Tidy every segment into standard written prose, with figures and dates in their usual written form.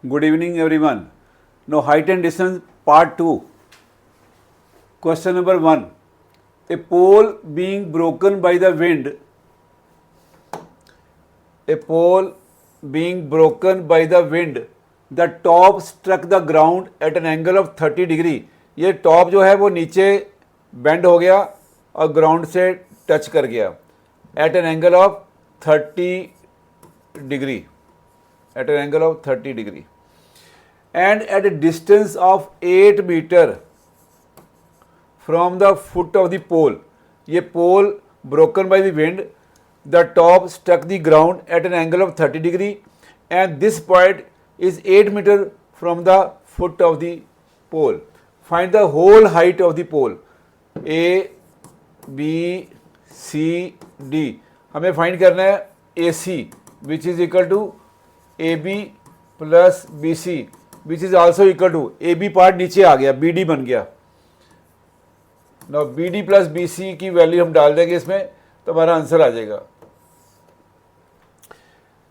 Good evening, everyone. Now, height and distance part 2. Question number 1. A pole being broken by the wind. A pole being broken by the wind. The top struck the ground at an angle of 30 degree. ये top जो है वो नीचे bend हो गया और ground से touch कर गया at an angle of 30 degree. At an angle of 30 degree and at a distance of 8 meter from the foot of the pole. ये pole broken by the wind, the top struck the ground at an angle of 30 degree and this point is 8 meter from the foot of the pole. Find the whole height of the pole. A, B, C, D. हमें find करना है AC which is equal to AB plus BC which is also equal to AB part नीचे आ गया BD बन गया. Now BD plus BC की value हम डाल देंगे इसमें तो हमारा आंसर आ जाएगा.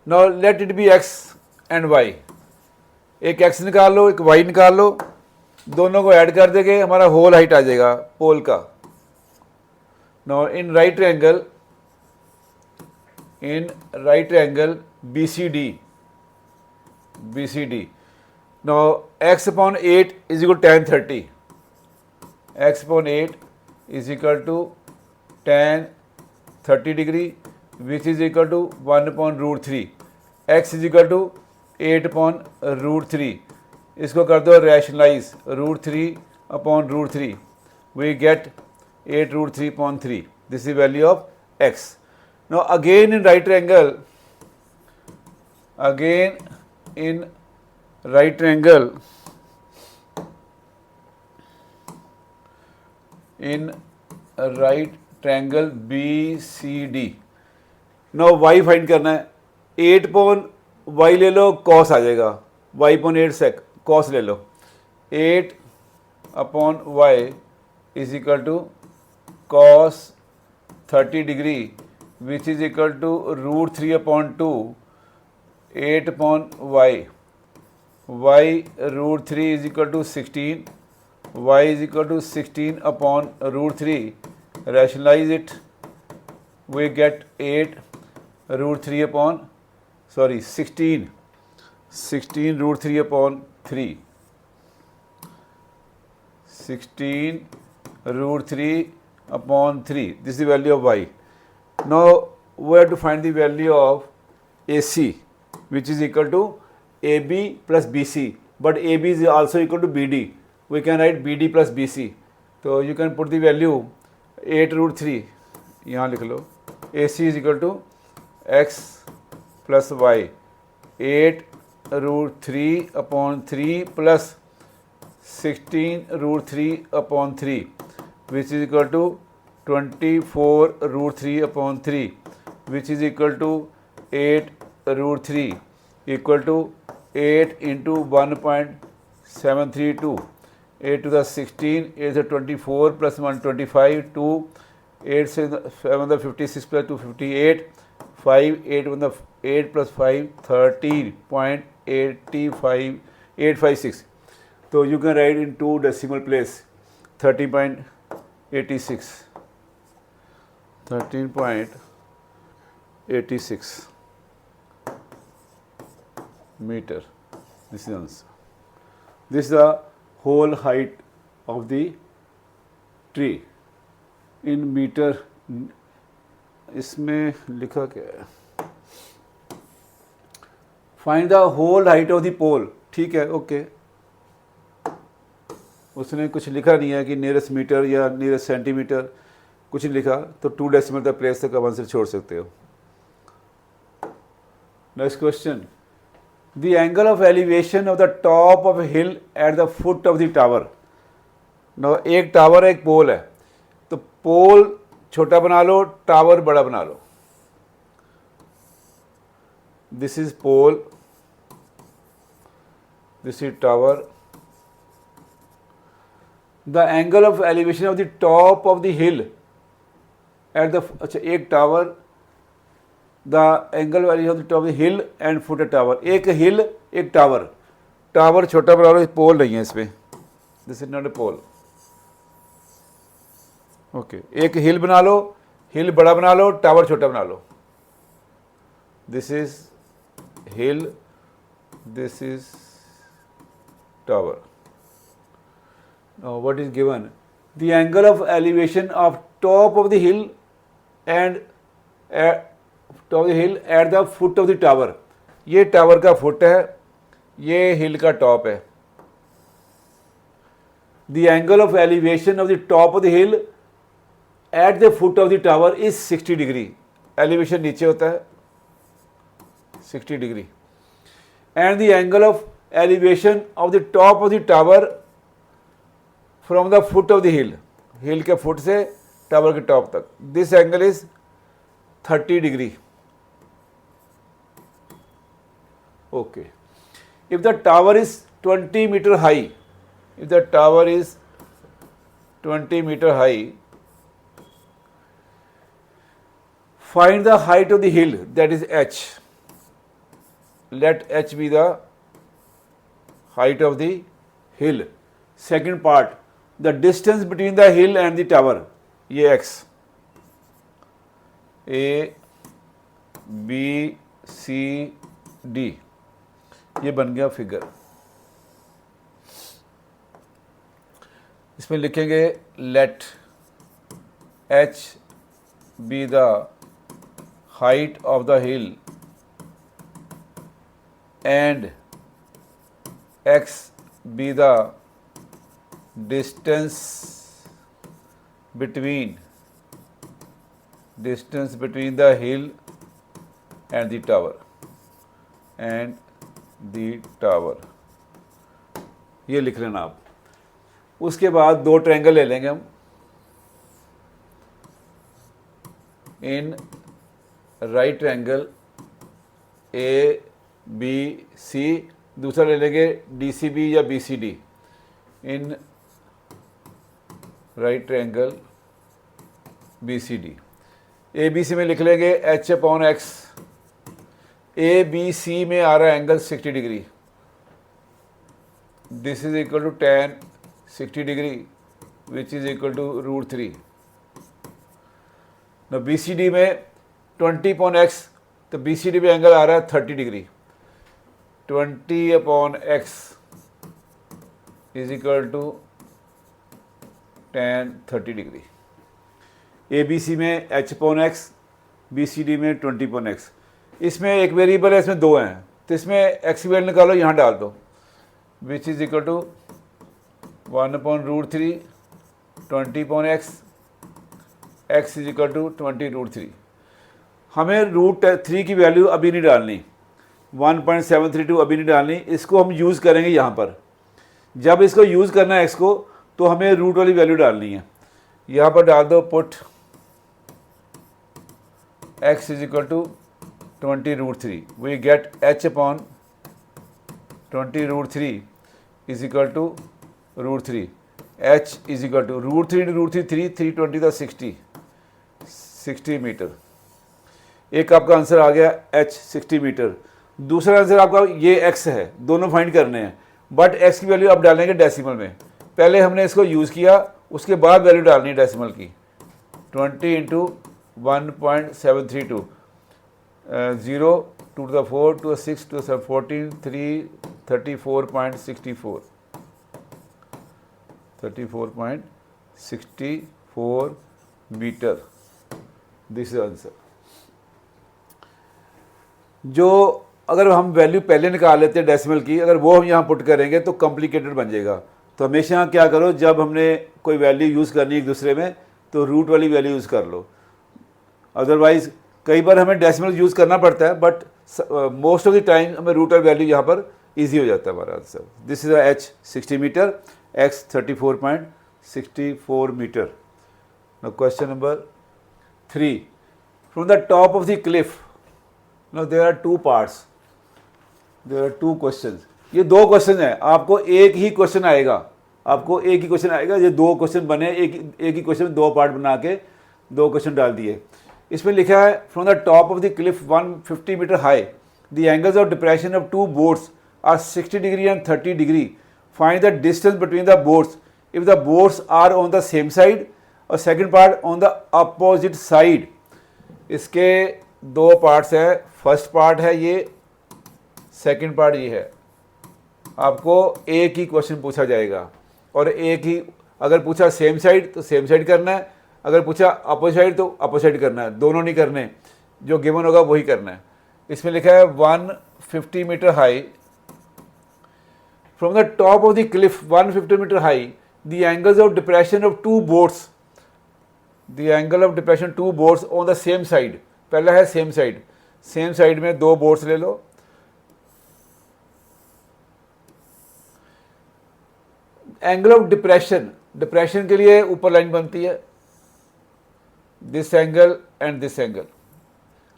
Now let it be X and Y. एक X निकाल लो एक Y निकाल लो, दोनों को ऐड कर देंगे हमारा होल हाइट आ जाएगा पोल का. Now in right triangle BCD. Now x upon 8 is equal to tan 30. X upon 8 is equal to tan 30 degree which is equal to 1 upon root 3. X is equal to 8 upon root 3. इसको कर दो rationalize root 3 upon root 3. We get 8 root 3 upon 3. This is the value of x. Now again in right triangle, BCD. Now y find करना है. 8 pawn y ले लो cos आ जाएगा. y pawn 8 sec cos ले लो. 8 upon y is equal to cos 30 degree which is equal to root 3 upon 2 8 upon y root 3 is equal to 16, y is equal to 16 upon root 3. Rationalize it, we get 8 root 3 upon 16 root 3 upon 3. 16 root 3 upon 3. This is the value of y. Now we have to find the value of AC which is equal to AB plus BC, but AB is also equal to BD. We can write BD plus BC. So you can put the value 8 root 3 यहाँ लिख लो. AC is equal to X plus Y. 8 root 3 upon 3 plus 16 root 3 upon 3 which is equal to 24 root 3 upon 3 which is equal to 8 root 3 equal to 8 into 1.732. 8 to the 16, 8 to the 24 plus 125, 2, 8 7 the 56 plus 2 58, 5, 8 1 the 8 plus 5 13.856. So you can write in two decimal place 13.86. 13.86 meter. This is the answer. This is the whole height of the tree in meter. इसमें लिखा क्या है? Find the whole height of the pole. ठीक है, okay. उसने कुछ लिखा नहीं है कि नियरेस्ट मीटर या नियरेस्ट सेंटीमीटर, कुछ नहीं लिखा, तो 2 डेसिमल तक प्लेस तक आंसर छोड़ सकते हो. Next question. The angle of elevation of the top of a hill at the foot of the tower. Now एक टावर है एक पोल है, तो पोल छोटा बना लो टावर बड़ा बना लो. This is pole, this is tower. The angle of elevation of the top of the hill at the अच्छा एक tower the angle value of the top hill and foot tower. एक हिल एक टावर, टावर छोटा बना लो, पोल नहीं है इसमें, this is not a pole. Okay, एक हिल बना लो, हिल बड़ा बना लो, टावर छोटा बना लो। This is hill, this is tower. Now what is given, the angle of elevation of top of the hill and top of the hill at the foot of the tower. ये tower का foot है, ये hill का top है। The angle of elevation of the top of the hill at the foot of the tower is 60 degree. Elevation नीचे होता है 60 degree. And the angle of elevation of the top of the tower from the foot of the hill, hill के foot से tower के top तक, this angle is 30 degree. Okay, if the tower is 20 meter high, if the tower is 20 meter high, find the height of the hill, that is h. Let h be the height of the hill. Second part, the distance between the hill and the tower, ये x, a b c d, ये बन गया figure. इसमें लिखेंगे let h be the height of the hill and x be the distance between the hill and the tower and the tower, ये लिख लेना आप। उसके बाद दो ट्रायंगल ले लेंगे हम, in right triangle A B C, दूसरा ले लेंगे डी सी बी या B C D. In right triangle B C D, A B C में लिख लेंगे H upon x. A B C में आ रहा है angle 60 degree, this is equal to tan 60 degree which is equal to √3। ना B C D में 20 upon x, तो बी सी डी में एंगल आ रहा है 30 degree, 20 upon X is equal to tan 30 degree. A B C में H upon X, B C D में 20 upon x. इसमें एक वेरिएबल है, इसमें दो हैं, तो इसमें एक्स की वैल्यू निकालो, यहाँ डाल दो, which is equal to 1 upon √3 20 upon x, x is equal to 20 √3। हमें √3 की वैल्यू अभी नहीं डालनी, 1.732 अभी नहीं डालनी, इसको हम यूज़ करेंगे यहाँ पर। जब इसको यूज़ करना है एक्स को, तो हमें रूट वाली वैल्यू डालनी है। यहाँ पर डाल दो put x is equal to 20 √3, we get h upon 20 √3 is equal to √3, h is equal to √3 into √3 320 था 60 मीटर। एक आपका आंसर आ गया h 60 मीटर। दूसरा आंसर आपका ये x है, दोनों फाइंड करने हैं, बट x की वैल्यू आप डालेंगे डेसिमल में। पहले हमने इसको यूज़ किया, उसके बाद वैल्यू डालनी है डेसिमल की। 20 into 1.732, 0 2 to the 4 to the 6 to the 14 3 34.64 34.64 metre, this is answer. जो अगर हम वैल्यू पहले निकाल लेते हैं डेसिमल की, अगर वो हम यहाँ पुट करेंगे तो कॉम्प्लिकेटेड बन जाएगा। तो हमेशा क्या करो, जब हमने कोई वैल्यू यूज़ करनी है एक दूसरे में, तो रूट वाली वैल्यू यूज़ कर लो। अदरवाइज कई बार हमें डेसिमल यूज़ करना पड़ता है, but most of the time हमें रूट और वैल्यू यहाँ पर इजी हो जाता है हमारा answer. This is h 60 metre, x 34.64 metre. Now question number 3, from the top of the cliff, now there are two parts, there are two questions. ये दो क्वेश्चन है, आपको एक ही क्वेश्चन आएगा, आपको एक ही क्वेश्चन आएगा। ये दो क्वेश्चन बने, एक ही क्वेश्चन दो पार्ट बना के दो क्वेश्चन डाल दिए। इसमें लिखा है from the top of the cliff 150 metre high the angles of depression of two boats are 60 degree and 30 degree. Find the distance between the boards if the boards are on the same side और second part on the opposite side. इसके दो parts है, first part है ये, second part ये है. आपको एक ही क्वेश्चन पूछा जाएगा और एक ही, अगर पूछा सेम साइड तो सेम साइड करना है, अगर पूछा अपोजिट साइड तो अपोजिट साइड करना है, दोनों नहीं करने, जो गिवन होगा वही करना है. इसमें लिखा है 150 metre high from the top of the cliff 150 metre high the angles of depression of two boards, the angle of depression two boards on the same side. पहला है सेम साइड, सेम साइड में दो boards ले लो. Angle of depression, depression के लिए ऊपर line बनती है, this angle and this angle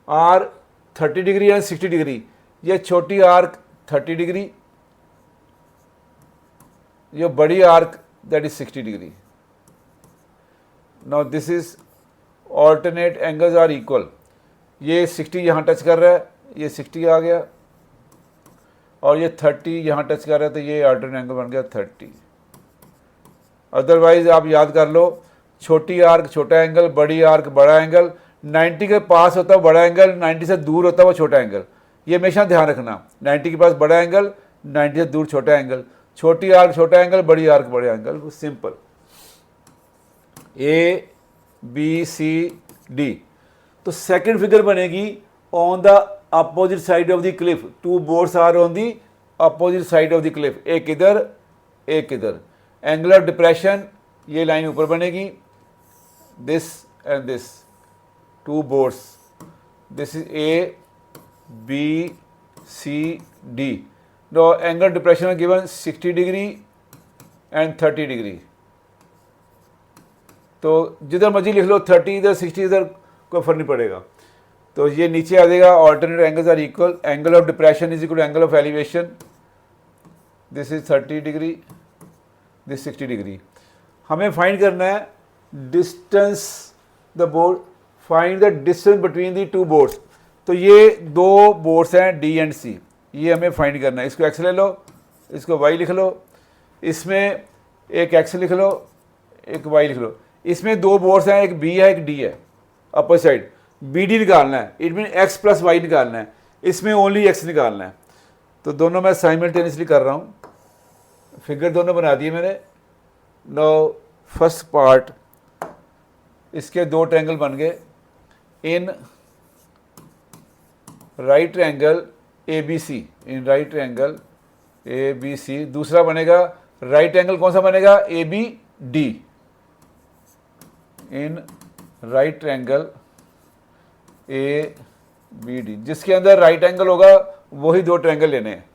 are 30 degree and 60 degree. ये छोटी आर्क 30 डिग्री, ये बड़ी arc that is 60 degree. Now this is alternate angles are equal. ये 60 यहाँ टच कर रहा है, ये 60 आ गया, और ये 30 यहाँ टच कर रहा है, तो ये ऑल्टरनेट एंगल बन गया 30. अदरवाइज आप याद कर लो, छोटी आर्क छोटा एंगल, बड़ी आर्क बड़ा एंगल, 90 के पास होता है बड़ा एंगल, 90 से दूर होता है वो छोटा एंगल. ये हमेशा ध्यान रखना, 90 के पास बड़ा एंगल, 90 से दूर छोटा एंगल, छोटी आर्क छोटा एंगल, बड़ी आर्क बड़ा angle. Simple. A B C D. तो सेकंड फिगर बनेगी on the opposite side of the cliff. Two boards are on the opposite side of the cliff. एक इधर एक इधर. एंगल ऑफ डिप्रेशन, ये लाइन ऊपर बनेगी, this and this, two boards, this is A B C D. No angle depression given 60 degree and 30 degree. तो जिधर मर्जी लिख लो, 30 इधर 60 इधर, कोई फर्क नहीं पड़ेगा. तो ये नीचे आ जाएगा, alternate angles are equal. Angle of depression is equal to angle of elevation. This is 30 degree, this 60 degree. हमें फाइंड करना है distance the board, find the distance between the two boards. तो ये दो बोर्ड्स हैं डी एंड सी, ये हमें find करना है. इसको एक्स ले लो, इसको वाई लिख लो, इसमें एक एक्स लिख लो, एक वाई लिख लो. इसमें दो बोर्ड्स हैं, एक बी है एक डी है, अपर साइड. बी डी निकालना है, it mean x plus y निकालना है. इसमें ओनली एक्स निकालना है. तो दोनों मैं साइमल्टेनियसली कर रहा हूँ. फिगर दोनों बना दिए मैंने. नो फर्स्ट पार्ट, इसके दो ट्रायंगल बन गए. In right triangle A B C, in right triangle A B C. दूसरा बनेगा राइट एंगल, कौन सा बनेगा? A B D. In right triangle A B D, जिसके अंदर राइट एंगल होगा वही दो ट्रायंगल लेने हैं,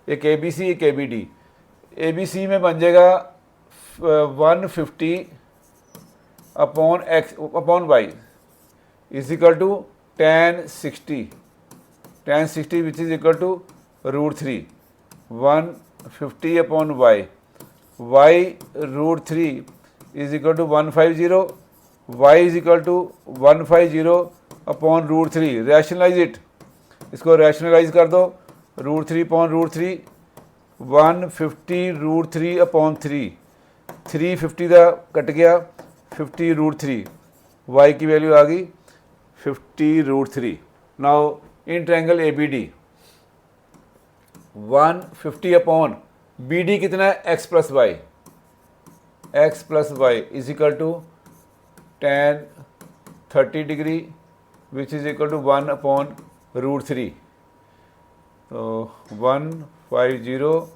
एक ए बी सी एक A B D. A B C में बन जाएगा 150 upon x upon y is equal to tan 60 which is equal to √3. 150 upon y, y √3 is equal to 150, y is equal to 150 upon √3. Rationalise it, इसको rationalise कर दो. √3 upon √3, 150 √3 upon 3, 350 का cut गया, 50 √3. Y की value आ गई 50 √3. Now in triangle A B D 150 upon B D कितना है? X plus y, x plus y is equal to tan 30 degree which is equal to 1 upon √3. तो 150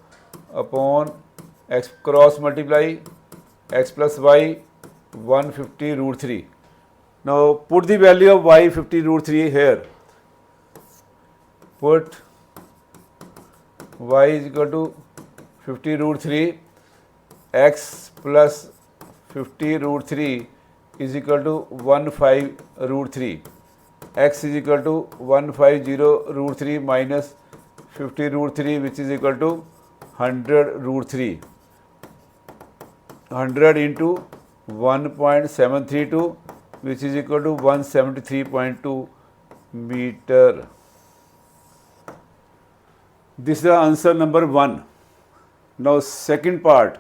upon x cross multiply x plus y 150 √3. Now put the value of y 50 √3 here. Put y is equal to 50 √3, x plus 50 √3 is equal to 15 √3. X is equal to 150 √3 minus 50 √3 which is equal to 100 √3. 100 into 1.732 which is equal to 173.2 meter. This is the answer number 1. Now second part.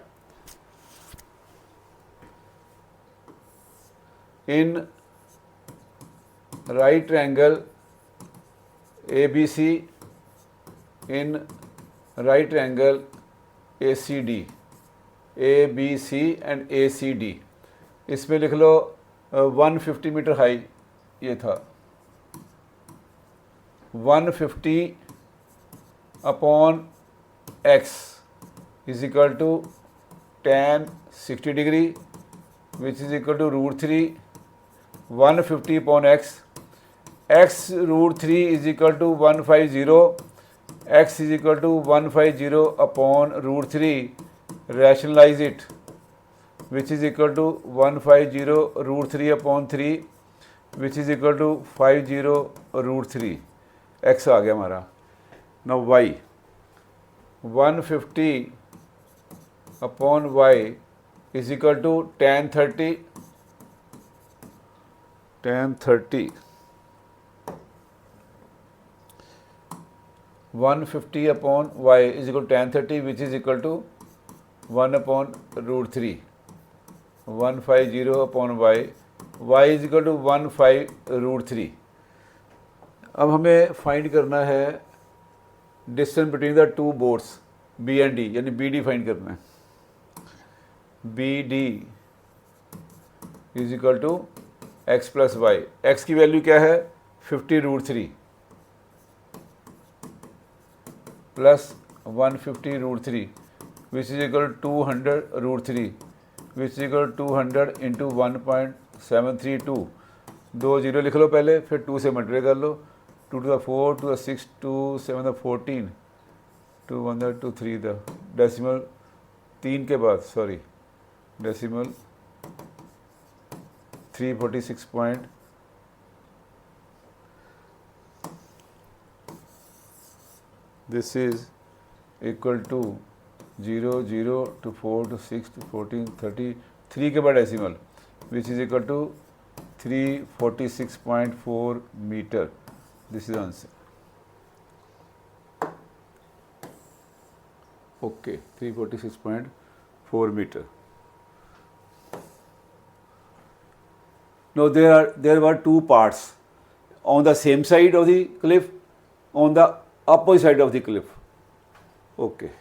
In right triangle ABC, in right triangle ACD, ABC and ACD, इसमें लिख लो 150 metre high, ये था 150 upon x is equal to tan 60 degree which is equal to √3 150 upon x √3 is equal to 150, x is equal to 150 upon √3, rationalise it, which is equal to 150 √3 upon 3, which is equal to 50 √3. x आ गया हमारा. Now y 150 upon y is equal to tan 30 150 upon y is equal to tan 30, which is equal to 1 upon √3. 150 upon y is equal to 15 √3. अब हमें find करना है distance between the two boards B and D, यानी BD find करना है. BD is equal to x plus y. x की value क्या है 50 √3 plus 150 √3 which is equal to 200 √3 which is equal 200 into 1.732. 2 0 लिख लो पहले, फिर 2 से मल्टीप्लाई कर लो. 2 to the 4, 2 to the 6, 2 7 the 14, 2 1 the 2 3 the decimal 3 के बाद sorry decimal 346 point this is equal to 0 0 to 4 to 6 to 14 33 के बाद decimal which is equal to 346.4 metre. This is answer. Okay 346.4 metre. Now there were two parts on the same side of the cliff, on the opposite side of the cliff. Okay.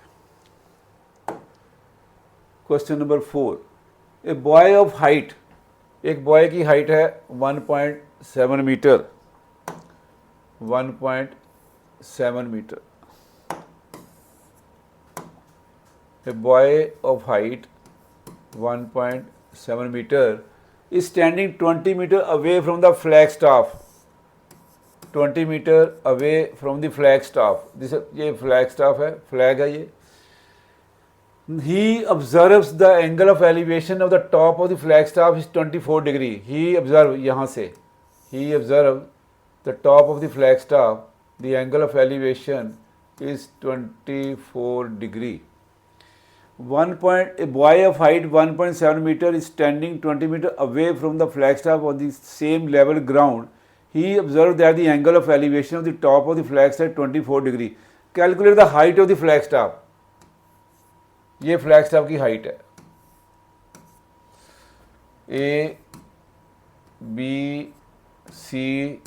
Question number 4. A boy of height, एक boy की height है 1.7 metre. 1.7 metre. A boy of height 1.7 metre is standing 20 meter away from the flag staff. 20 meter away from the flag staff. This ये flag staff है, flag है ये. He observes the angle of elevation of the top of the flagstaff is 24 degree. He observe यहाँ से. He observe the top of the flagstaff. The angle of elevation is 24 degree. A boy of height 1.7 meter is standing 20 meter away from the flagstaff on the same level ground. He observed that the angle of elevation of the top of the flagstaff is 24 degree. Calculate the height of the flagstaff. ये Flagstaff की height है. A B C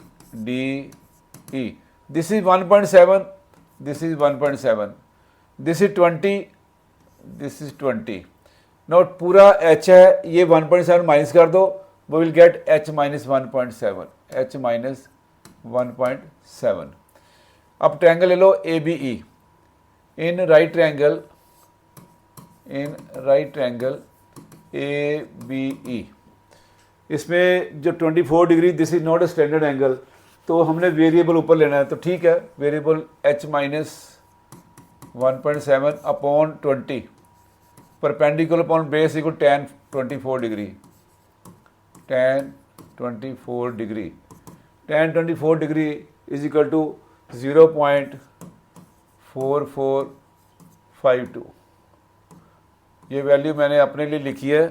D E. This is 1.7. This is 1.7. This is 20. This is 20. Now पूरा h है, ये 1.7 minus कर दो, we will get h minus 1.7. h minus 1.7. अब triangle ले लो ABE. In right triangle ABE, इसमें जो 24 degree, this is not a standard angle, तो हमने वेरिएबल ऊपर लेना है. तो ठीक है, variable h minus 1.7 upon 20 perpendicular upon base equal tan 24 degree. tan 24 degree. tan 24 degree is equal to 0.4452. ये वैल्यू मैंने अपने लिए लिखी है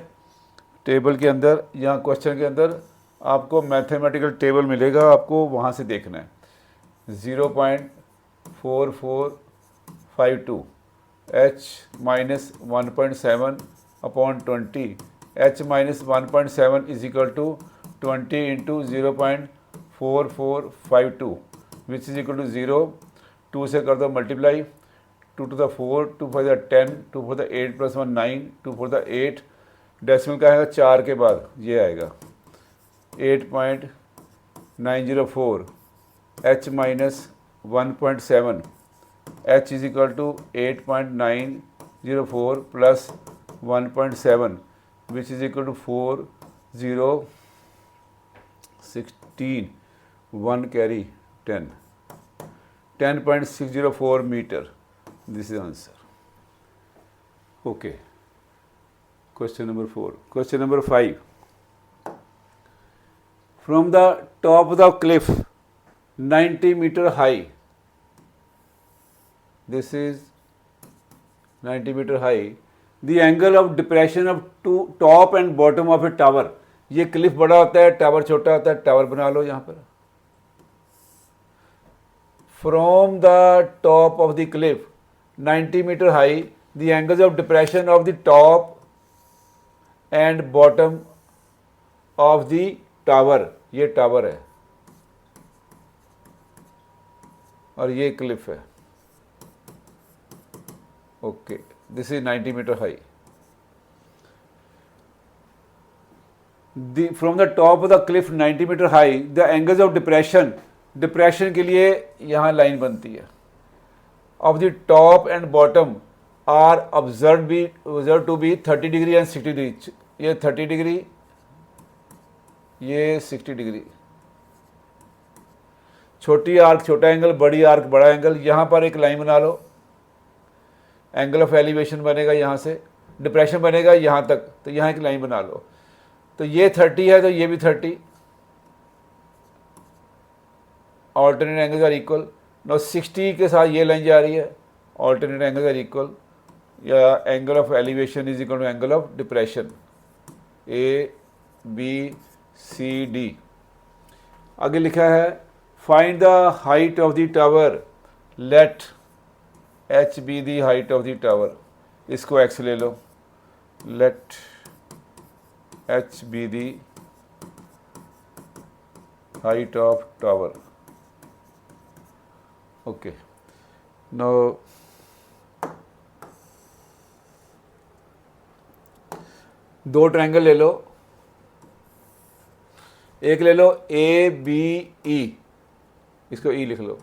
टेबल के अंदर. यहाँ क्वेश्चन के अंदर आपको मैथमेटिकल टेबल मिलेगा, आपको वहाँ से देखना है. 0.4452 52 h minus 1.7 upon 20 h minus 1.7 is equal to 20 into 0.4452 which is equal to 0. 2 से कर दो multiply, 2 to the 4, 2 for the 10, 2 for the 8 plus 1 9, 2 for the 8, decimal का आएगा 4 के बाद ये आएगा 8.904 h minus 1.7 h is equal to 8.904 plus 1.7 which is equal to 4016 1 carry 10 10.604 meter. This is the answer. Okay. Question number 4. Question number 5. From the top of the cliff, 90 meter high. This is 90 meter high. The angle of depression of top and bottom of a tower. ये Cliff बड़ा होता है, tower छोटा होता है, tower बना लो यहाँ पर. From the top of the cliff, 90 meter high, the angles of depression of the top and bottom of the tower, ये टावर है और ये क्लिफ है. Okay, this is 90 metre high. From the top of the cliff 90 metre high, the angles of depression, depression के लिए यहाँ line बनती है, of the top and bottom are observe to be 30 degree and 60 degree. ये 30 degree, ये 60 degree. छोटी arc छोटा angle, बड़ी आर्क बड़ा एंगल. यहाँ पर एक लाइन बना लो, एंगल ऑफ एलिवेशन बनेगा यहाँ से, डिप्रेशन बनेगा यहाँ तक, तो यहाँ एक लाइन बना लो. तो ये 30 है तो ये भी 30. Alternate angles are equal. No 60 के साथ ये लाइन जा रही है, ऑल्टरनेट एंगल्स आर इक्वल, या angle of elevation is equal to angle of depression. A B C D. आगे लिखा है find the height of the tower, let H be the height of the tower. इसको X ले लो, let H be the height of tower. Okay, now दो triangle ले लो, एक ले लो ए बी ई, इसको ई लिख लो,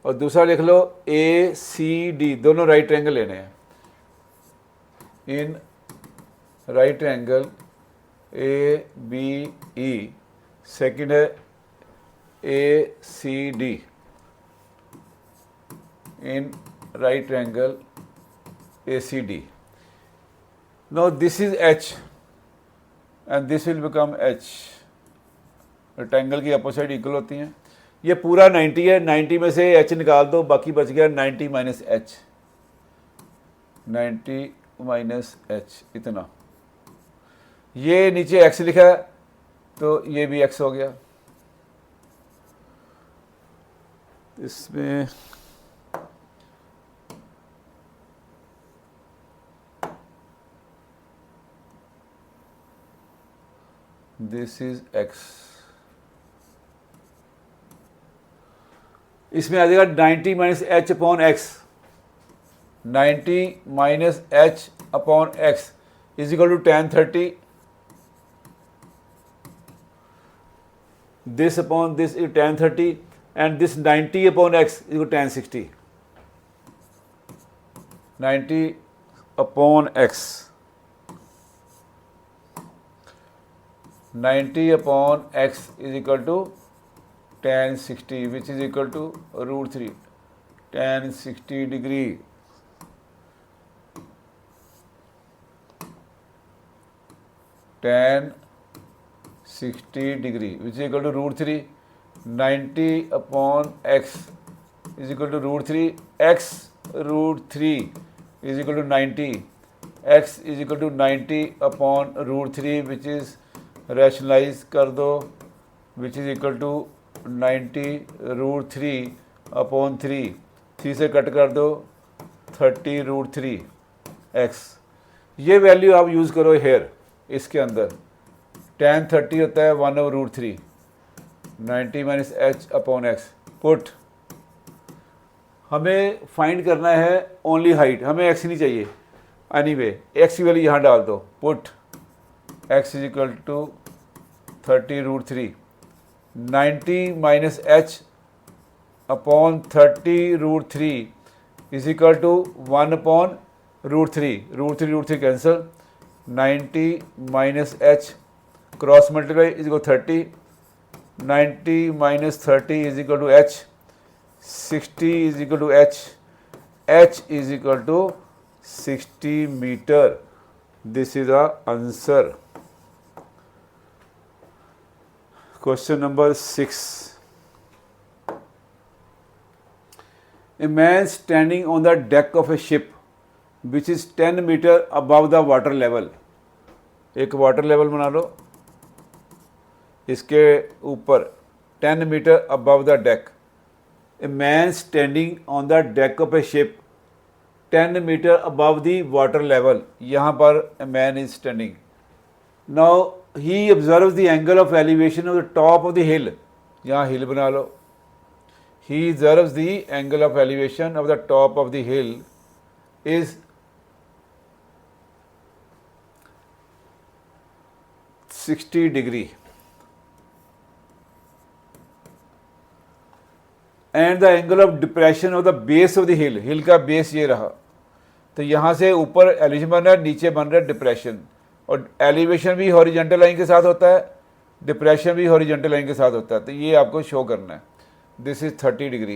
और दूसरा लिख लो ए सी डी. दोनों राइट ट्रायंगल लेने हैं. In right triangle A B E, second है A C D. In right triangle A C D. Now this is H and this will become H. Rectangle की opposite equal होती हैं. ये पूरा 90 है, 90 में से H निकाल दो, बाकी बच गया 90 माइनस H. 90 माइनस H इतना. ये नीचे X लिखा है तो ये भी X हो गया. इसमें दिस इज X. इसमें आ जाएगा 90 minus H upon X. 90 minus H upon X is equal to tan 30. This upon this is tan 30 and this 90 upon X is equal to tan 60. 90 upon X, 90 upon x is equal to tan 60 which is equal to root 3. tan 60 degree tan 60 degree which is equal to root 3. 90 upon x is equal to root 3. X root 3 is equal to 90. X is equal to 90 upon root 3 which is rationalise कर दो, which is equal to 90 root 3 upon 3 3 से cut कर दो 30√3x। ये value आप use करो hair, इसके अंदर tan 30 होता है 1/√3, 90 minus h upon x। Put, हमें फाइंड करना है ओनली हाइट, हमें x नहीं चाहिए। एनीवे x की वैल्यू यहाँ डाल दो। Put x is equal to 30√3, 90 minus h upon 30√3 is equal to 1/√3, √3 cancel, 90 minus h cross multiply is equal 30, 90 minus 30 is equal to h, 60 is equal to h is equal to 60 metre. This is the answer. Question number 6। A man standing on the deck of a ship which is 10 meter above the water level। एक water level बना लो, इसके ऊपर 10 metre above the deck. A man standing on the deck of a ship 10 metre above the water level. यहाँ पर a man is standing. Now he observe the angle of elevation of the top of the hill. यहाँ hill बना लो। He observes the angle of elevation of the top of the hill is 60 degree and the angle of depression of the base of the hill। हिल का base ये रहा, तो यहाँ से ऊपर elevation बन रहा है, नीचे बन रहा है डिप्रेशन। और एलिवेशन भी हॉरिजॉन्टल लाइन के साथ होता है, डिप्रेशन भी हॉरिजॉन्टल लाइन के साथ होता है। तो ये आपको शो करना है। दिस इज 30 डिग्री,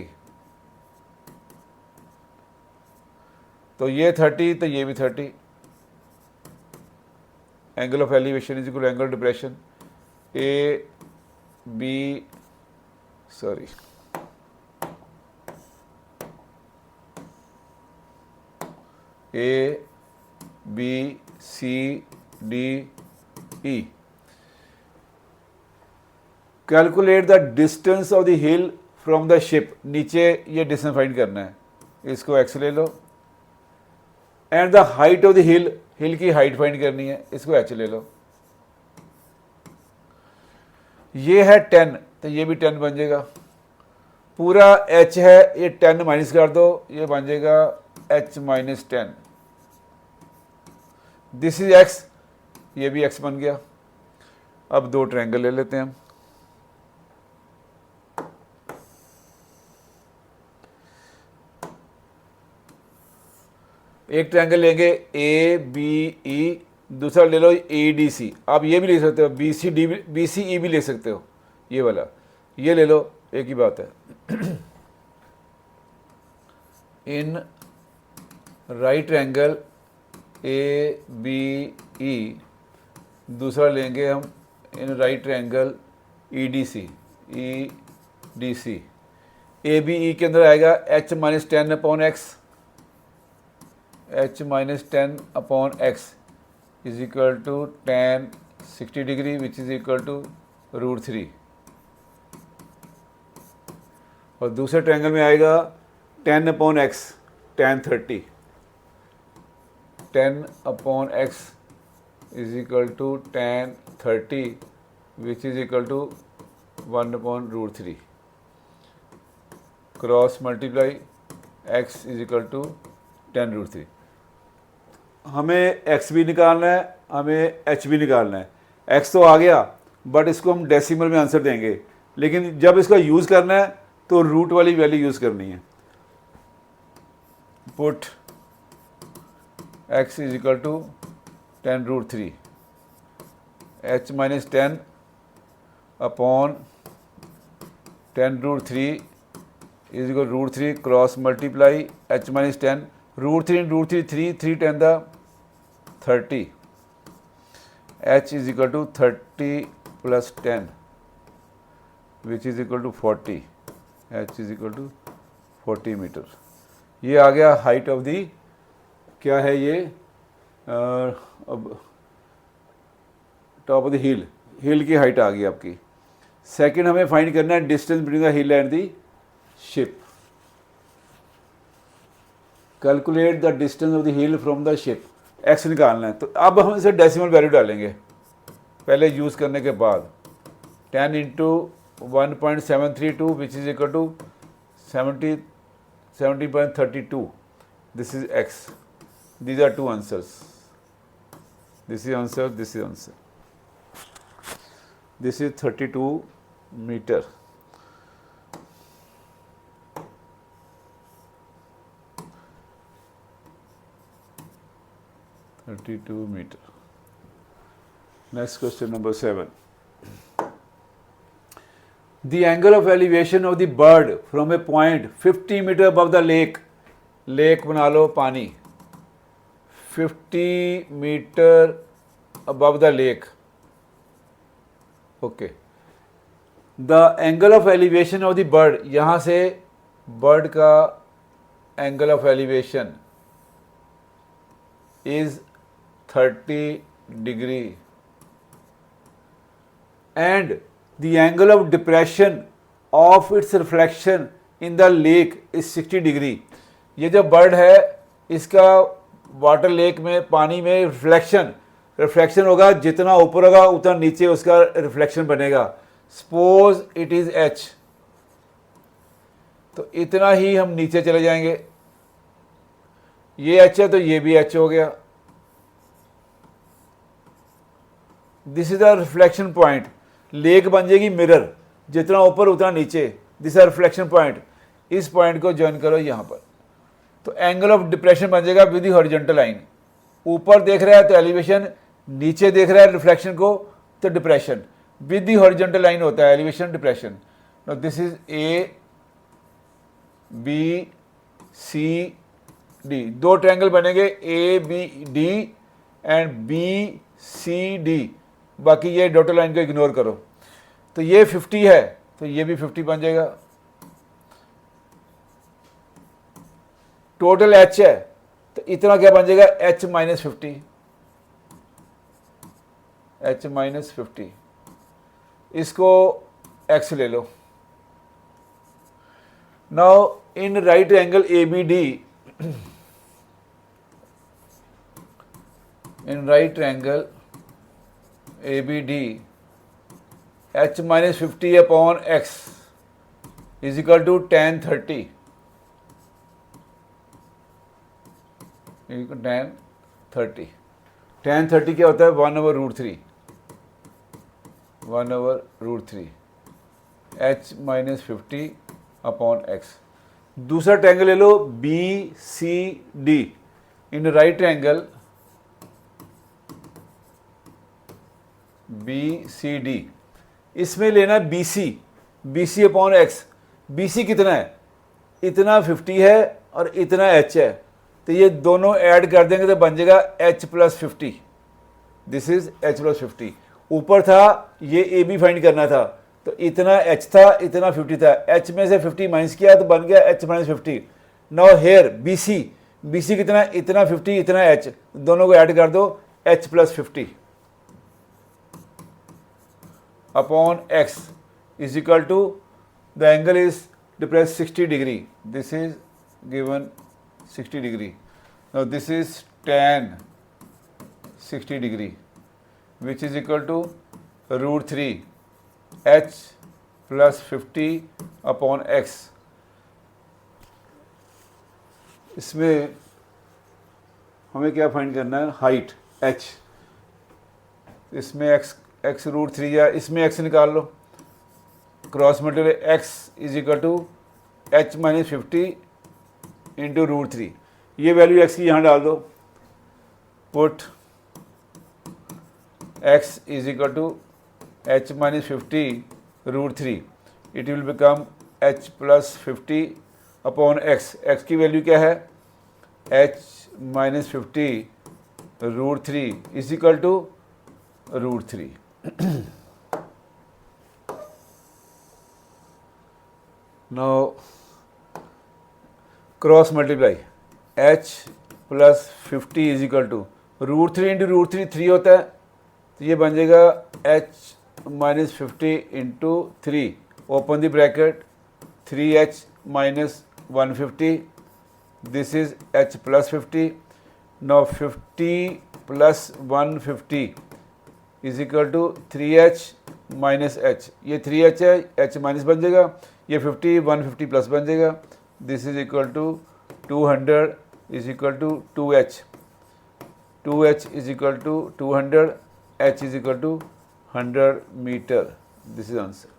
तो ये 30 तो ये भी 30। Angle of elevation is equal angle depression A B C D E. Calculate the distance of the hill from the ship. नीचे ये डिस्टेंस फाइंड करना है, इसको x ले लो। And the height of the hill, hill की height find करनी है, इसको h ले लो। ये है 10, तो ये भी 10 बन जाएगा। पूरा h है, ये 10 माइनस कर दो, ये बन जाएगा h minus 10। This is x, ये भी x बन गया। अब दो ट्रायंगल ले लेते हैं हम। एक ट्रायंगल लेंगे ए बी ई, दूसरा ले लो ए डी सी। आप ये भी ले सकते हो, बी सी ई भी ले सकते हो, ये वाला ये ले लो, एक ही बात है। In right triangle A B E, दूसरा लेंगे हम in right triangle E D C. A B E के अंदर आएगा h minus 10 upon x, h minus 10 upon x is equal to tan 60 degree which is equal to √3। और दूसरे triangle में आएगा 10 upon x, tan 30, 10 upon x is equal to tan 30 which is equal to 1 upon √3। Cross multiply x is equal to tan √3। हमें x भी निकालना है, हमें h भी निकालना है। x तो आ गया, बट इसको हम डेसिमल में आंसर देंगे, लेकिन जब इसका यूज़ करना है तो रूट वाली वैल्यू यूज़ करनी है। Put x is equal to tan √3, h minus 10 upon tan √3 is equal √3 cross multiply h minus 10, √3 √3 3 10 the 30, h is equal to 30 plus 10 which is equal to 40, h is equal to 40 metre. ये आ गया height of the, क्या है ये, अब top of the hill, hill की height आ गई आपकी। सेकंड हमें फाइंड करना है distance between the hill and the ship. Calculate the distance of the hill from the ship, x निकालना है। तो अब हम इसे डेसिमल वैल्यू डालेंगे पहले यूज़ करने के बाद। 10 into 1.732 which is equal to 70.32, this is x. These are two answers, this is answer, this is answer. This is 32 metre. Next question, number 7. The angle of elevation of the bird from a point 50 meter above the lake. Lake बना लो पानी, 50 meter above the lake. Okay. The angle of elevation of the bird, यहाँ से bird का angle of elevation is 30 degree and the angle of depression of its reflection in the lake is 60 degree. ये जो bird है इसका water lake में पानी में रिफ्लेक्शन होगा, जितना ऊपर होगा उतना नीचे उसका रिफ्लेक्शन बनेगा। सपोज इट इज एच, तो इतना ही हम नीचे चले जाएंगे। ये एच है तो ये भी एच हो गया। This is the reflection point. Lake बन जाएगी मिरर, जितना ऊपर उतना नीचे, दिस इज रिफ्लेक्शन पॉइंट। इस पॉइंट को ज्वाइन करो यहाँ पर, तो एंगल ऑफ डिप्रेशन बन जाएगा विद द हॉरिजॉन्टल लाइन। ऊपर देख रहा है तो एलिवेशन, नीचे देख रहा है रिफ्लेक्शन को तो depression. With the horizontal line होता है elevation depression. Now this is A B C D, दो ट्रायंगल बनेंगे A B D and B C D. बाकी ये डॉटेड लाइन को इग्नोर करो। तो ये 50 है तो ये भी 50 बन जाएगा। टोटल एच है तो इतना क्या बन जाएगा, एच माइनस 50, एच माइनस 50। इसको एक्स ले लो। Now in right angle A B D, in right angle ABD, h minus 50 upon x is equal to tan 30, tan 30। tan 30 क्या होता है, 1/√3, 1/√3 h minus 50 upon x। दूसरा ट्रायंगल ले लो BCD, इन right angle BCD, इसमें लेना BC upon x। BC कितना है, इतना 50 है और इतना h है, तो ये दोनों ऐड कर देंगे तो बन जाएगा h plus 50। This is h plus 50। ऊपर था ये AB फाइंड करना था, तो इतना h था इतना 50 था, h में से 50 माइनस किया तो बन गया h minus 50। Now here BC कितना, इतना 50 इतना h, दोनों को ऐड कर दो h plus 50 upon x is equal to, the angle is depressed 60 degree, this is given 60 degree. Now this is tan 60 degree which is equal to √3 h plus 50 upon x। इसमें हमें क्या find करना है, height h। इसमें x √3 या इसमें x निकाल लो, cross multiply x is equal to h minus 50 into √3। ये वैल्यू x की यहाँ डाल दो, put x is equal to h minus 50 √3, it will become h plus 50 upon x। x की वैल्यू क्या है, h minus 50 √3 is equal to √3। Now cross multiply h plus 50 is equal to √3 into √3 3 होता है, तो ये बन जाएगा h minus 50 into 3, open the bracket, 3h minus 150 this is h plus 50. Now 50 plus 150 is equal to 3h minus h. ये 3h है, h minus बन जाएगा, ये 50 150 प्लस बन जाएगा. This is equal to 200 is equal to 2h. 2h is equal to 200, h is equal to 100 meter. This is answer.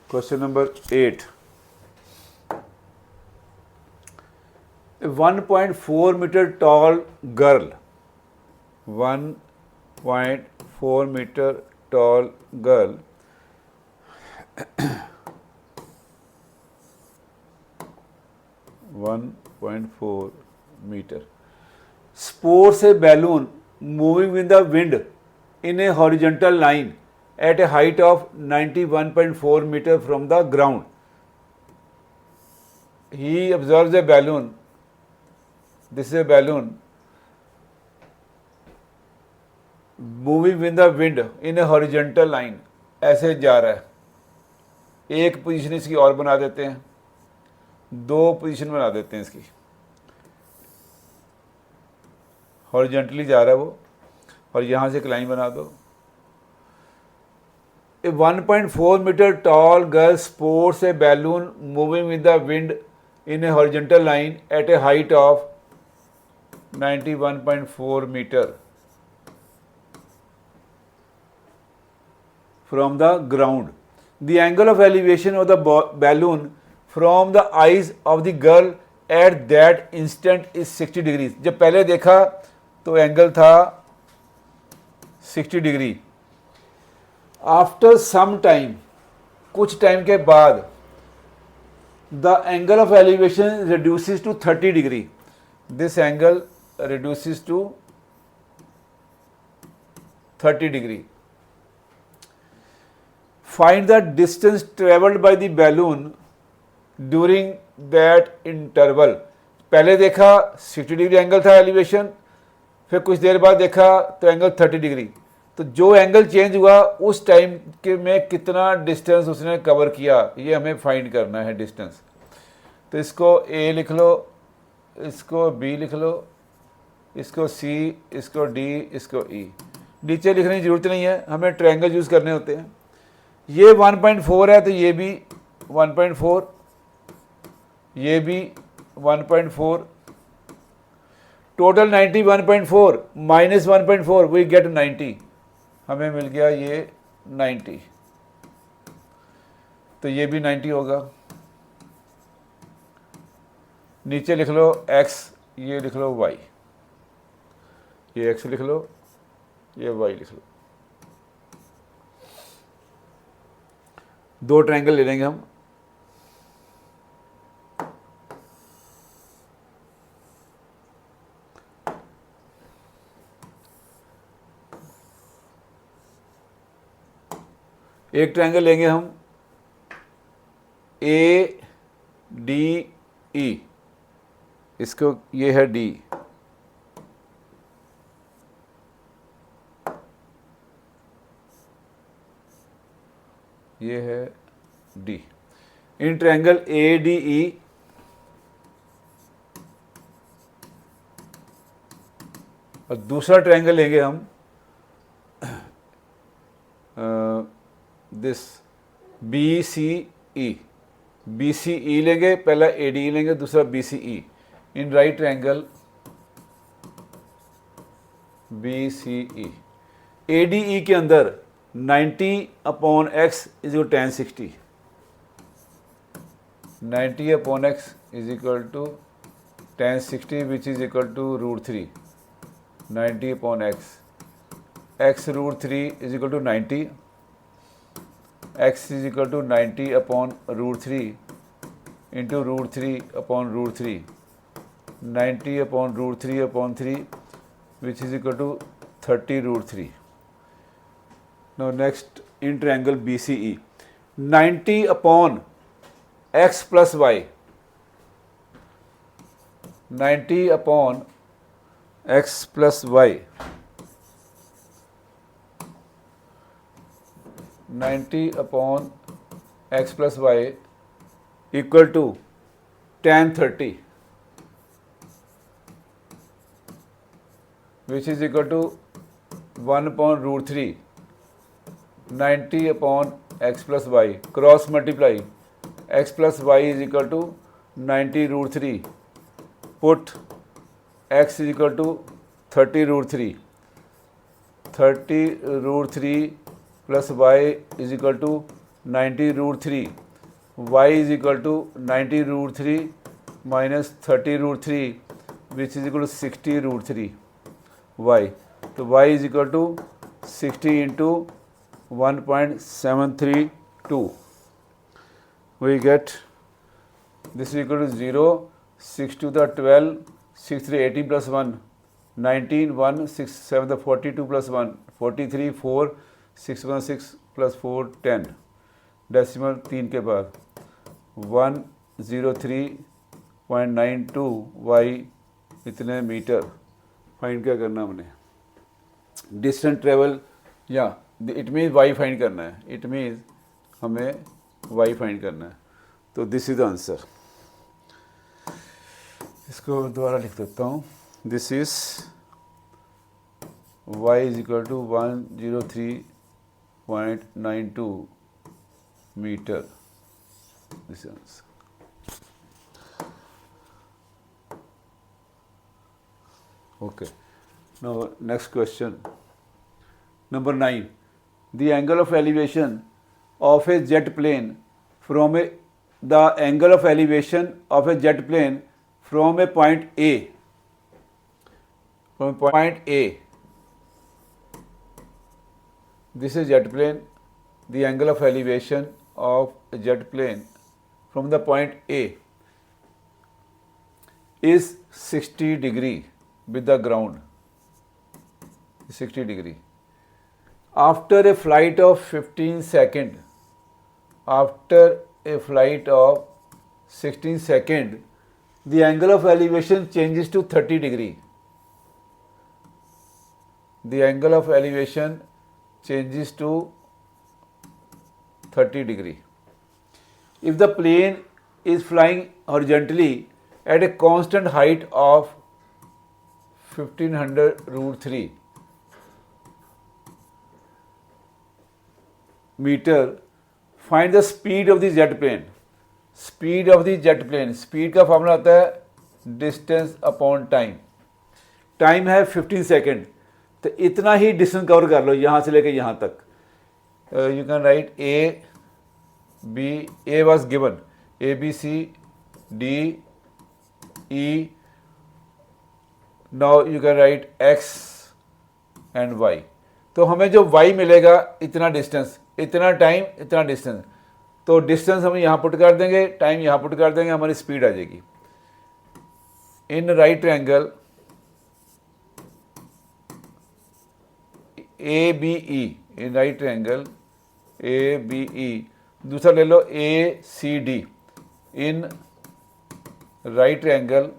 Question number 8. A 1.4 meter tall girl, 1.4 meter tall girl (1.4 meter) sports a balloon moving with the wind in a horizontal line at a height of 91.4 meter from the ground. He observes a balloon. This is a balloon moving with the wind in a horizontal line. ऐसे जा रहा है. एक position इसकी और बना देते हैं, दो पोजीशन बना देते हैं इसकी. हॉरिजेंटली जा रहा है वो, और यहाँ से एक लाइन बना दो. A 1.4 metre tall girl sports a balloon moving with the wind in a horizontal line at a height of 91.4 metre from the ground. The angle of elevation of the balloon from the eyes of the girl at that instant is 60 degrees. जब पहले देखा तो angle था 60 degree. After some time, कुछ time के बाद, the angle of elevation reduces to 30 degree. This angle reduces to 30 degree. Find the distance traveled by the balloon during that interval. पहले देखा 60 डिग्री एंगल था एलिवेशन, फिर कुछ देर बाद देखा तो एंगल 30 डिग्री. तो जो एंगल चेंज हुआ उस टाइम के में कितना डिस्टेंस उसने कवर किया, ये हमें फाइंड करना है डिस्टेंस. तो इसको A लिख लो, इसको B लिख लो, इसको C, इसको D, इसको E. नीचे लिखने की ज़रूरत नहीं है, हमें ट्रायंगल यूज़ करने होते हैं. ये 1.4 है तो ये भी 1.4, ये भी 1.4, टोटल 91.4 माइनस 1.4 वी गेट 90. हमें मिल गया ये 90, तो ये भी 90 होगा. नीचे लिख लो x, ये लिख लो y, ये x लिख लो, ये y लिख लो. दो ट्रायंगल ले लेंगे हम. एक ट्रायंगल लेंगे हम ए डी ई, इसको ये है डी, ये है D. In triangle A D E और दूसरा ट्रायंगल लेंगे हम this B C E. B C E लेंगे, पहला ए डी ई लेंगे, दूसरा B C E. In right triangle B C E, A D E के अंदर 90/x is equal tan 60. 90/x is equal to tan 60 which is equal to √3. 90/x, x √3 is equal to 90. x is equal to 90/√3 into √3/√3. 90/√3/3 which is equal to 30√3. Now next in triangle BCE, 90/x plus y, 90/x plus y, 90/x plus y equal to tan 30 which is equal to 1 upon root 3 90 upon x plus y, cross multiply x plus y is equal to 90 root 3, put x is equal to 30 root 3, 30 root 3 plus y is equal to 90 root 3, y is equal to 90 root 3 minus 30 root 3 which is equal to 60 root 3 y. So y is equal to 60 into 1.732. We get this is equal to 0, 6 to the 12, 6 3 18 plus 1, 19, 1, 6 7 the 42 plus 1, 43, 4, 6 1 6 plus 4 10. Decimal 3 के बाद 103.92 y इतने metre find क्या करना हमने distance travel या it means y find करना है it means हमें y फाइंड करना है तो दिस इज द आंसर इसको दोबारा लिख देता हूँ this is y is equal to 103.92 meter. This is answer. Okay. Now next question. Number 9. The angle of elevation of a jet plane from a the angle of elevation of a jet plane from a point A. From point A. This is jet plane. The angle of elevation of a jet plane from the point A is 60 degree with the ground, 60 degree. After a flight of 15 seconds, after a flight of 16 seconds, the angle of elevation changes to 30 degree. The angle of elevation changes to 30 degree. If the plane is flying horizontally at a constant height of 1500 root 3 meter, find the speed of the jet plane. Speed of the jet plane. Speed का formula आता है distance upon time. Time है 15 second तो इतना ही distance cover कर लो यहाँ से लेकर यहाँ तक. You can write A, B, A was given, A, B, C, D, E. Now you can write X and Y. तो हमें जो Y मिलेगा इतना डिस्टेंस, इतना टाइम, इतना डिस्टेंस. तो डिस्टेंस हम यहाँ पुट कर देंगे, टाइम यहाँ पुट कर देंगे, हमारी स्पीड आ जाएगी. इन राइट ट्रायंगल ABE, इन राइट ट्रायंगल ABE, दूसरा ले लो ACD, इन राइट ट्रायंगल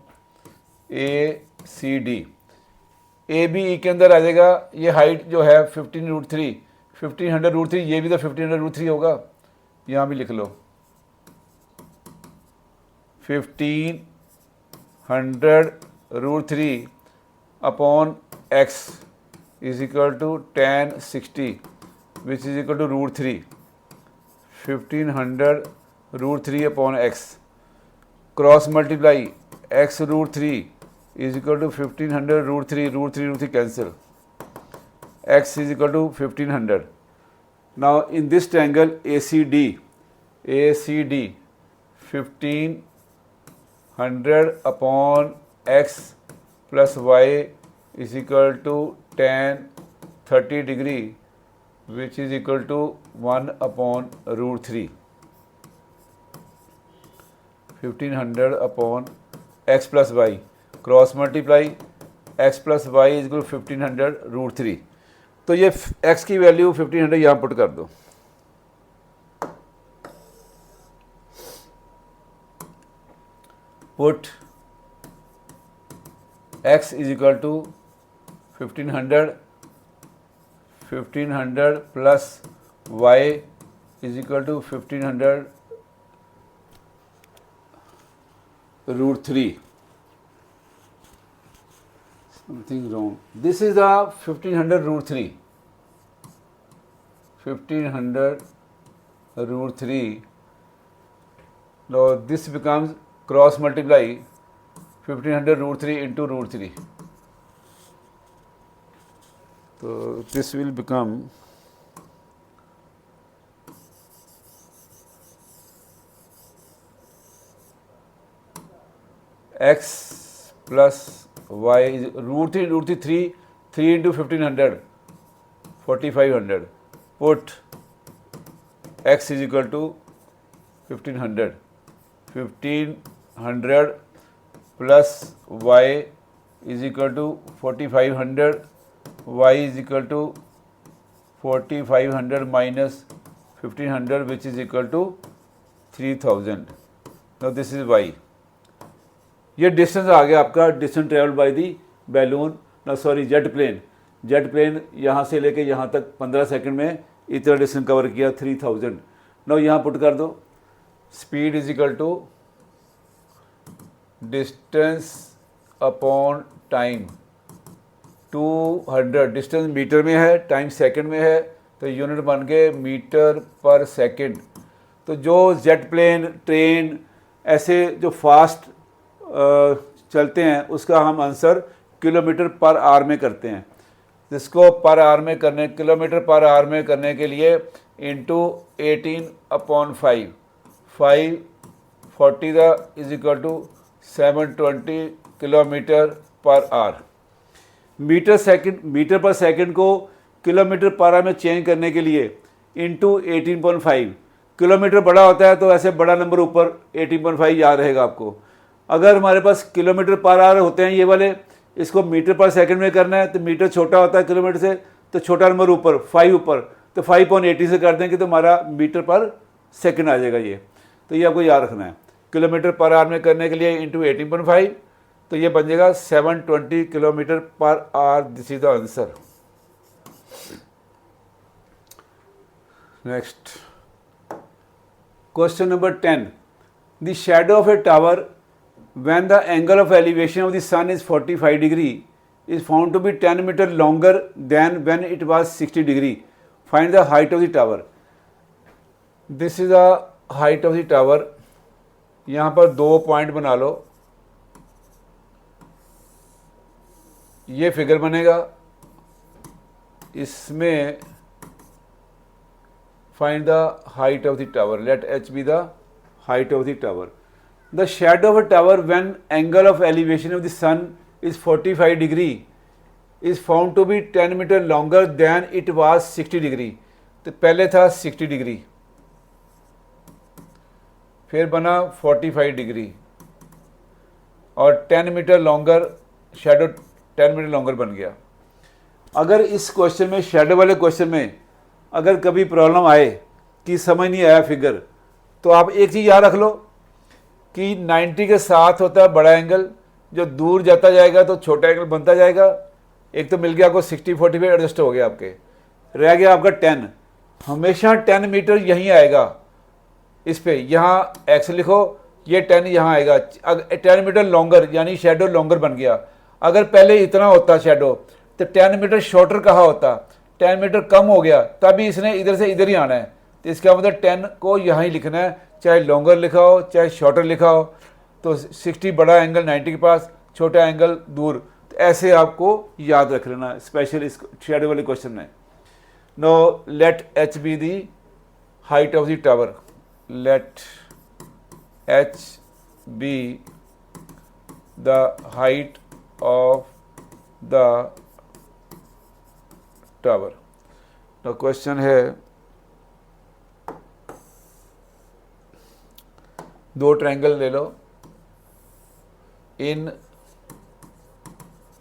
ACD. ABE के अंदर आ जाएगा ये हाइट जो है 15 रूट 3, 1500 रूट 3, ये भी तो 1500 रूट 3 होगा, यहाँ भी लिख लो 1500 root 3 upon x is equal to tan 60 which is equal to root 3. 1500 root 3 upon x. Cross multiply x root 3 is equal to 1500 root 3, root 3 root 3 cancel. X is equal to 1500. Now in this triangle ACD 1500 upon x plus y is equal to tan 30 degree which is equal to 1 upon root 3. 1500 upon x plus y, cross multiply x plus y is equal to 1500 root 3. तो ये x की value 1500 यहाँ put कर दो. Put x is equal to 1500 plus y is equal to 1500 root 3. Something wrong. This is the 1500 root 3. 1500 root 3. Now this becomes cross multiply 1500 root 3 into root 3. So this will become x plus y is root 3 3 into 1500 4500. Put x is equal to 1500 plus y is equal to 4500. Y is equal to 4500 minus 1500, which is equal to 3000. Now this is y. ये distance आ गया आपका, distance travelled by the balloon, ना sorry jet plane यहाँ से लेके यहाँ तक 15 second में इतना डिस्टेंस कवर किया 3000. नाउ यहाँ पुट कर दो, speed is equal to distance upon time 200. Distance metre में है, टाइम सेकंड में है, तो यूनिट बन गए मीटर पर सेकंड. तो जो जेट प्लेन, ट्रेन, ऐसे जो फास्ट चलते हैं उसका हम आंसर किलोमीटर पर आवर में करते हैं. जिसको पर आवर में करने, किलोमीटर पर आवर में करने के लिए into 18/5 540 is equal to 720 kilometre per hour. Metre per second को किलोमीटर पर आवर में चेंज करने के लिए इंटू 18.5. किलोमीटर बड़ा होता है तो ऐसे बड़ा नंबर ऊपर 18.5 याद रहेगा आपको. अगर हमारे पास किलोमीटर पर आवर होते हैं ये वाले, इसको मीटर पर सेकंड में करना है तो मीटर छोटा होता है किलोमीटर से, तो छोटा नंबर ऊपर 5 ऊपर, तो 5.80 से कर देंगे तो हमारा मीटर पर सेकंड आ जाएगा ये. तो ये आपको याद रखना है. किलोमीटर पर आवर में करने के लिए इंटू 18.5, तो ये बन जाएगा 720 kilometre per our. This is the answer. Next question number 10. The shadow of A tower when the angle of elevation of the sun is 45 degree is found to be 10 meter longer than when it was 60 degree. Find the height of the tower. This is the height of the tower. यहाँ पर 2 point बना लो, ये figure बनेगा, इसमें find the height of the tower. Let h be the height of the tower. The shadow of a tower when angle of elevation of the sun is 45 degree is found to be 10 meter longer than it was 60 degree. तो पहले था 60 degree, फिर बना 45 degree और 10 metre longer, shadow 10 metre longer बन गया. अगर इस क्वेश्चन में, शेडो वाले क्वेश्चन में अगर कभी प्रॉब्लम आए कि समझ नहीं आया फिगर, तो आप एक चीज़ याद रख लो कि 90 के साथ होता है बड़ा एंगल, जो दूर जाता जाएगा तो छोटा एंगल बनता जाएगा. एक तो मिल गया आपको 60-45 एडजस्ट हो गया, आपके रह गया आपका 10. हमेशा 10 मीटर यहीं आएगा, इस पे यहाँ एक्स लिखो, ये 10 यहाँ आएगा. 10 मीटर लॉन्गर यानी शेडो लॉन्गर बन गया. अगर पहले इतना होता शेडो तो 10 मीटर शॉर्टर कहाँ होता, 10 मीटर कम हो गया, तभी इसने इधर से इधर ही आना है. तो इसका मतलब 10 को यहाँ ही लिखना है, चाहे लॉन्गर लिखा हो चाहे शॉर्टर लिखा हो. तो 60 बड़ा एंगल 90 के पास, छोटा एंगल दूर. तो ऐसे आपको याद रख लेना स्पेशल इस शेडो वाले क्वेश्चन में. No let H be the height of the tower. Let H be the height of the tower. तो क्वेश्चन है, 2 ट्रायंगल ले लो. In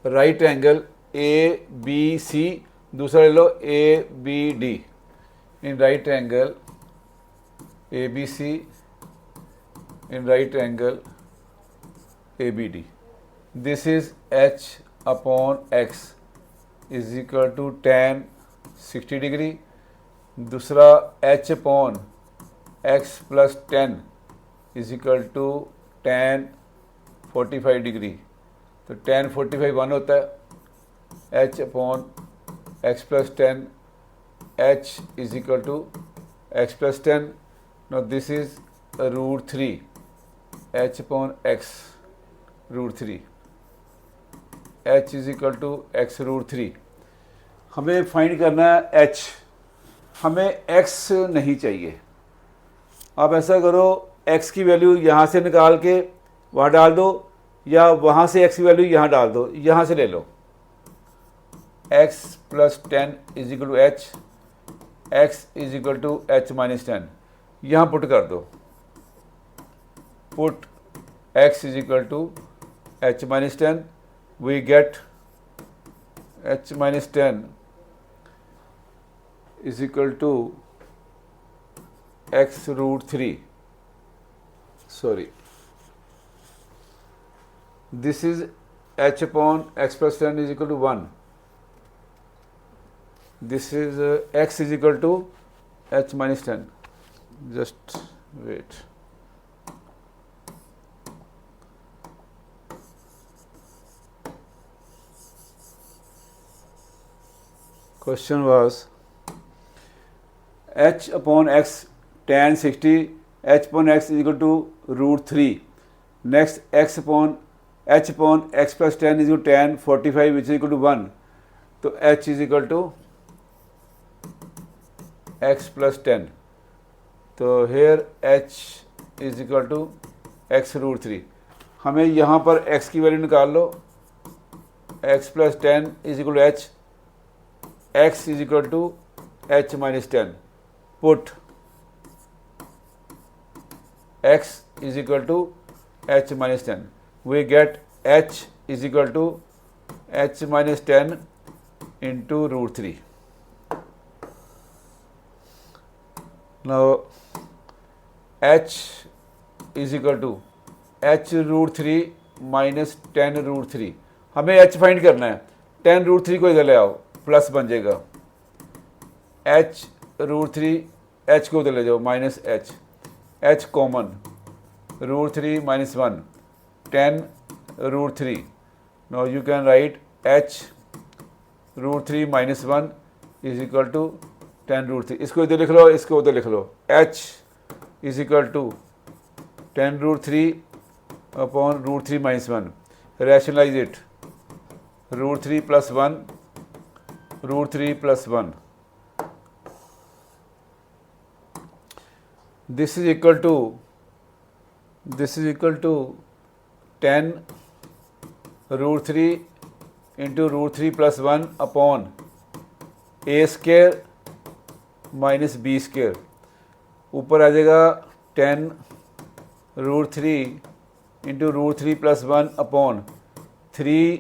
right angle A B C, दूसरा ले लो A B D. In right angle A B C, in right angle A B D. This is H upon X is equal to tan 60 degree. दूसरा H upon X plus 10 is equal to tan 45 degree, तो tan 45 1 होता है, h upon x plus 10, h is equal to x plus 10. Now this is root 3 h upon x root 3, h is equal to x root 3. हमें find करना है h, हमें x नहीं चाहिए. आप ऐसा करो, x की वैल्यू यहाँ से निकाल के वहाँ डाल दो, या वहाँ से x की वैल्यू यहाँ डाल दो, यहाँ से ले लो. x plus 10 is equal to h, x is equal to h minus 10. यहाँ पुट कर दो, put x is equal to h minus 10, we get h minus 10 is equal to x root 3. Sorry, this is h upon x plus 10 is equal to 1. This is x is equal to h minus 10. Just wait. Question was h upon x tan 60, h upon x is equal to root 3. Next, h upon x plus 10 is equal to tan 45, which is equal to 1. So h is equal to x plus 10. तो here h is equal to x root 3. हमें यहाँ पर x की value निकाल लो, x plus 10 is equal to h, x is equal to h minus 10. Put x is equal to h minus 10, we get h is equal to h minus 10 into root 3. Now h is equal to h root 3 minus 10 root 3. हमें h find करना है. 10 root 3 को इधर ले आओ, plus बन जाएगा. h root 3, h को उधर ले जाओ, minus h common, root 3 minus 1, 10 root 3. Now you can write h root 3 minus 1 is equal to 10 root 3. इसको इधर लिख लो, इसको उधर लिख लो. h is equal to 10 root 3 upon root 3 minus 1. Rationalise it, root 3 plus 1, root 3 plus 1. This is equal to 10 root 3 into root 3 plus 1 upon a square minus b square. ऊपर आ जाएगा 10 root 3 into root 3 plus 1 upon 3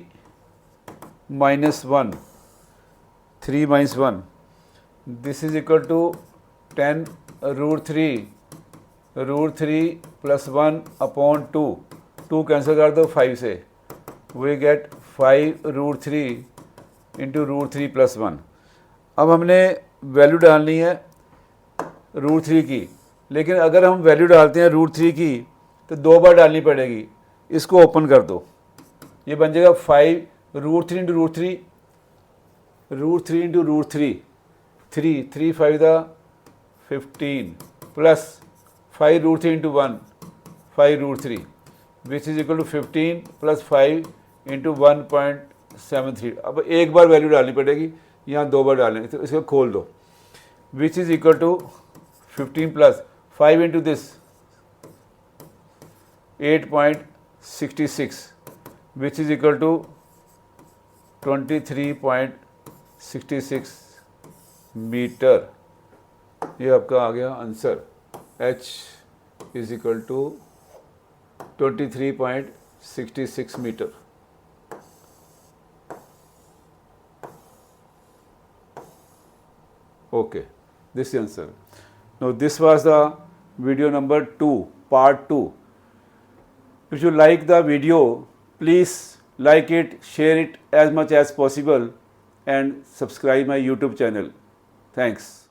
minus 1, 3 minus 1. This is equal to 10 root 3 plus 1 upon 2. 2 cancel कर दो 5 से, we get 5 root 3 into root 3 plus 1. अब हमने value डालनी है रूट 3 की, लेकिन अगर हम वैल्यू डालते हैं रूट 3 की तो 2 बार डालनी पड़ेगी. इसको ओपन कर दो, ये बन जाएगा 5 root 3 into root 3, root 3 into root 3, 3 5 दा 15 plus 5 root 3 into 1, 5 root 3, which is equal to 15 plus 5 into 1.73. अब एक बार वैल्यू डालनी पड़ेगी, यहाँ 2 बार डालनी, तो इसको खोल दो. Which is equal to 15 plus 5 into this 8.66, which is equal to 23.66 metre. ये आपका आ गया answer. h is equal to 23.66 metre. Okay, this is the answer. Now this was the video number 2, part 2. If you like the video, please like it, share it as much as possible and subscribe my YouTube channel. Thanks.